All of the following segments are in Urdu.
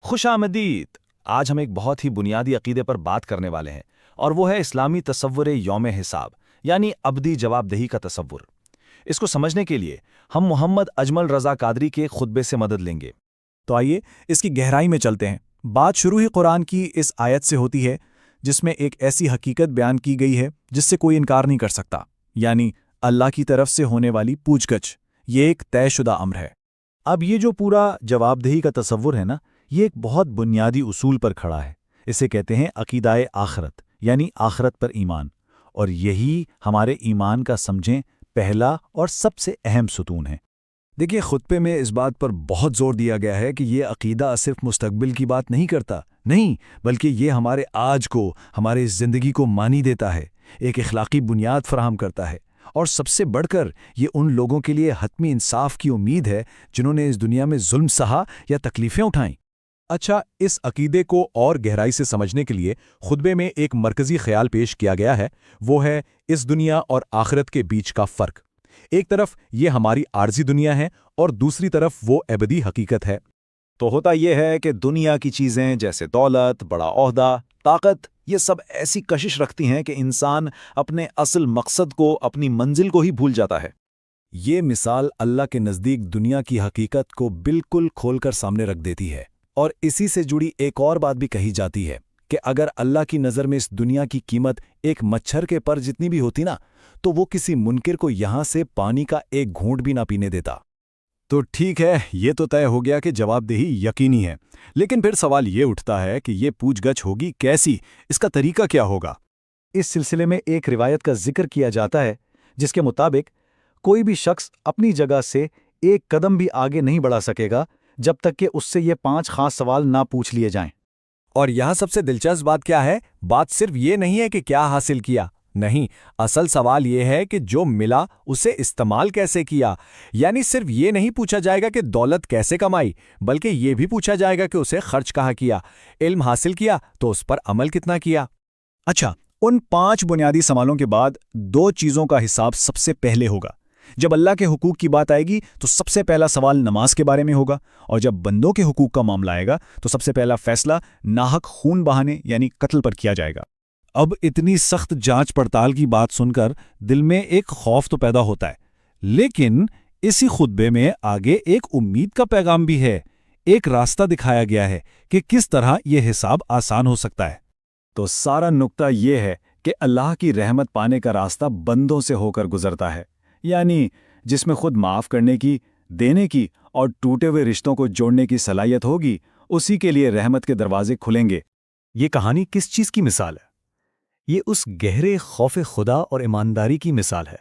خوش آمدید۔ آج ہم ایک بہت ہی بنیادی عقیدے پر بات کرنے والے ہیں، اور وہ ہے اسلامی تصور یوم حساب، یعنی ابدی جواب دہی کا تصور۔ اس کو سمجھنے کے لیے ہم محمد اجمل رضا قادری کے خطبے سے مدد لیں گے۔ تو آئیے اس کی گہرائی میں چلتے ہیں۔ بات شروع ہی قرآن کی اس آیت سے ہوتی ہے جس میں ایک ایسی حقیقت بیان کی گئی ہے جس سے کوئی انکار نہیں کر سکتا، یعنی اللہ کی طرف سے ہونے والی پوچھ گچھ۔ یہ ایک طے شدہ امر ہے۔ اب یہ جو پورا جواب دہی کا تصور ہے نا، یہ ایک بہت بنیادی اصول پر کھڑا ہے۔ اسے کہتے ہیں عقیدہ آخرت، یعنی آخرت پر ایمان، اور یہی ہمارے ایمان کا سمجھیں پہلا اور سب سے اہم ستون ہے۔ دیکھیے، خطبے میں اس بات پر بہت زور دیا گیا ہے کہ یہ عقیدہ صرف مستقبل کی بات نہیں کرتا، نہیں، بلکہ یہ ہمارے آج کو، ہمارے زندگی کو معنی دیتا ہے، ایک اخلاقی بنیاد فراہم کرتا ہے، اور سب سے بڑھ کر یہ ان لوگوں کے لیے حتمی انصاف کی امید ہے جنہوں نے اس دنیا میں ظلم سہا یا تکلیفیں اٹھائیں۔ اچھا، اس عقیدے کو اور گہرائی سے سمجھنے کے لیے خطبے میں ایک مرکزی خیال پیش کیا گیا ہے، وہ ہے اس دنیا اور آخرت کے بیچ کا فرق۔ ایک طرف یہ ہماری عارضی دنیا ہے اور دوسری طرف وہ ابدی حقیقت ہے۔ تو ہوتا یہ ہے کہ دنیا کی چیزیں جیسے دولت، بڑا عہدہ، طاقت، یہ سب ایسی کشش رکھتی ہیں کہ انسان اپنے اصل مقصد کو، اپنی منزل کو ہی بھول جاتا ہے۔ یہ مثال اللہ کے نزدیک دنیا کی حقیقت کو بالکل کھول کر سامنے رکھ دیتی ہے، اور اسی سے جڑی ایک اور بات بھی کہی جاتی ہے کہ اگر اللہ کی نظر میں اس دنیا کی قیمت ایک مچھر کے پر جتنی بھی ہوتی نا، تو وہ کسی منکر کو یہاں سے پانی کا ایک گھونٹ بھی نہ پینے دیتا۔ تو ٹھیک ہے، یہ تو طے ہو گیا کہ جواب دہی یقینی ہے، لیکن پھر سوال یہ اٹھتا ہے کہ یہ پوچھ گچھ ہوگی کیسی، اس کا طریقہ کیا ہوگا؟ اس سلسلے میں ایک روایت کا ذکر کیا جاتا ہے جس کے مطابق کوئی بھی شخص اپنی جگہ سے ایک قدم بھی آگے نہیں بڑھا سکے گا جب تک کہ اس سے یہ 5 خاص سوال نہ پوچھ لیے جائیں۔ اور یہاں سب سے دلچسپ بات کیا ہے؟ بات صرف یہ نہیں ہے کہ کیا حاصل کیا، نہیں، اصل سوال یہ ہے کہ جو ملا اسے استعمال کیسے کیا۔ یعنی صرف یہ نہیں پوچھا جائے گا کہ دولت کیسے کمائی، بلکہ یہ بھی پوچھا جائے گا کہ اسے خرچ کہاں کیا، علم حاصل کیا تو اس پر عمل کتنا کیا۔ اچھا، ان 5 بنیادی سوالوں کے بعد 2 چیزوں کا حساب سب سے پہلے ہوگا۔ جب اللہ کے حقوق کی بات آئے گی تو سب سے پہلا سوال نماز کے بارے میں ہوگا، اور جب بندوں کے حقوق کا معاملہ آئے گا تو سب سے پہلا فیصلہ ناحق خون بہانے یعنی قتل پر کیا جائے گا۔ اب اتنی سخت جانچ پڑتال کی بات سن کر دل میں ایک خوف تو پیدا ہوتا ہے، لیکن اسی خطبے میں آگے ایک امید کا پیغام بھی ہے، ایک راستہ دکھایا گیا ہے کہ کس طرح یہ حساب آسان ہو سکتا ہے۔ تو سارا نقطہ یہ ہے کہ اللہ کی رحمت پانے کا راستہ بندوں سے ہو کر گزرتا ہے، یعنی جس میں خود معاف کرنے کی، دینے کی اور ٹوٹے ہوئے رشتوں کو جوڑنے کی صلاحیت ہوگی، اسی کے لیے رحمت کے دروازے کھلیں گے۔ یہ کہانی کس چیز کی مثال ہے؟ یہ اس گہرے خوف خدا اور ایمانداری کی مثال ہے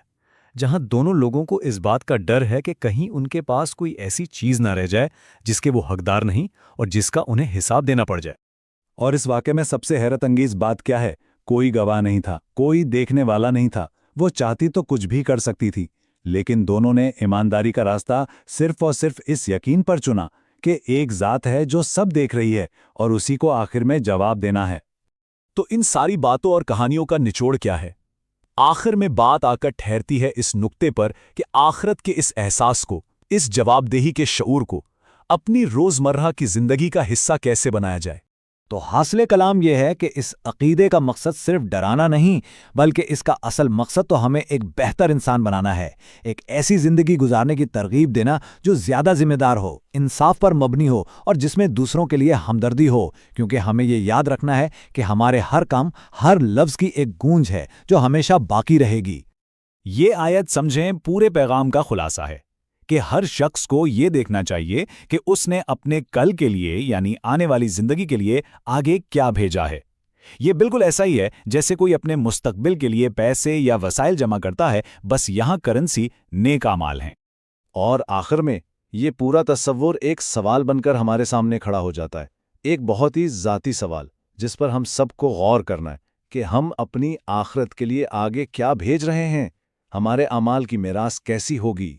جہاں دونوں لوگوں کو اس بات کا ڈر ہے کہ کہیں ان کے پاس کوئی ایسی چیز نہ رہ جائے جس کے وہ حقدار نہیں اور جس کا انہیں حساب دینا پڑ جائے۔ اور اس واقعے میں سب سے حیرت انگیز بات کیا ہے؟ کوئی گواہ نہیں تھا، کوئی دیکھنے والا نہیں تھا۔ وہ چاہتی تو کچھ بھی کر سکتی تھی، لیکن دونوں نے ایمانداری کا راستہ صرف اور صرف اس یقین پر چنا کہ ایک ذات ہے جو سب دیکھ رہی ہے اور اسی کو آخر میں جواب دینا ہے۔ تو ان ساری باتوں اور کہانیوں کا نچوڑ کیا ہے؟ آخر میں بات آ کر ٹھہرتی ہے اس نقطے پر کہ آخرت کے اس احساس کو، اس جواب دہی کے شعور کو اپنی روزمرہ کی زندگی کا حصہ کیسے بنایا جائے۔ تو حاصل کلام یہ ہے کہ اس عقیدے کا مقصد صرف ڈرانا نہیں، بلکہ اس کا اصل مقصد تو ہمیں ایک بہتر انسان بنانا ہے، ایک ایسی زندگی گزارنے کی ترغیب دینا جو زیادہ ذمہ دار ہو، انصاف پر مبنی ہو اور جس میں دوسروں کے لیے ہمدردی ہو، کیونکہ ہمیں یہ یاد رکھنا ہے کہ ہمارے ہر کام، ہر لفظ کی ایک گونج ہے جو ہمیشہ باقی رہے گی۔ یہ آیت سمجھیں پورے پیغام کا خلاصہ ہے کہ ہر شخص کو یہ دیکھنا چاہیے کہ اس نے اپنے کل کے لیے، یعنی آنے والی زندگی کے لیے آگے کیا بھیجا ہے۔ یہ بالکل ایسا ہی ہے جیسے کوئی اپنے مستقبل کے لیے پیسے یا وسائل جمع کرتا ہے، بس یہاں کرنسی نیک اعمال ہیں۔ اور آخر میں یہ پورا تصور ایک سوال بن کر ہمارے سامنے کھڑا ہو جاتا ہے، ایک بہت ہی ذاتی سوال جس پر ہم سب کو غور کرنا ہے کہ ہم اپنی آخرت کے لیے آگے کیا بھیج رہے ہیں، ہمارے اعمال کی میراث کیسی ہوگی۔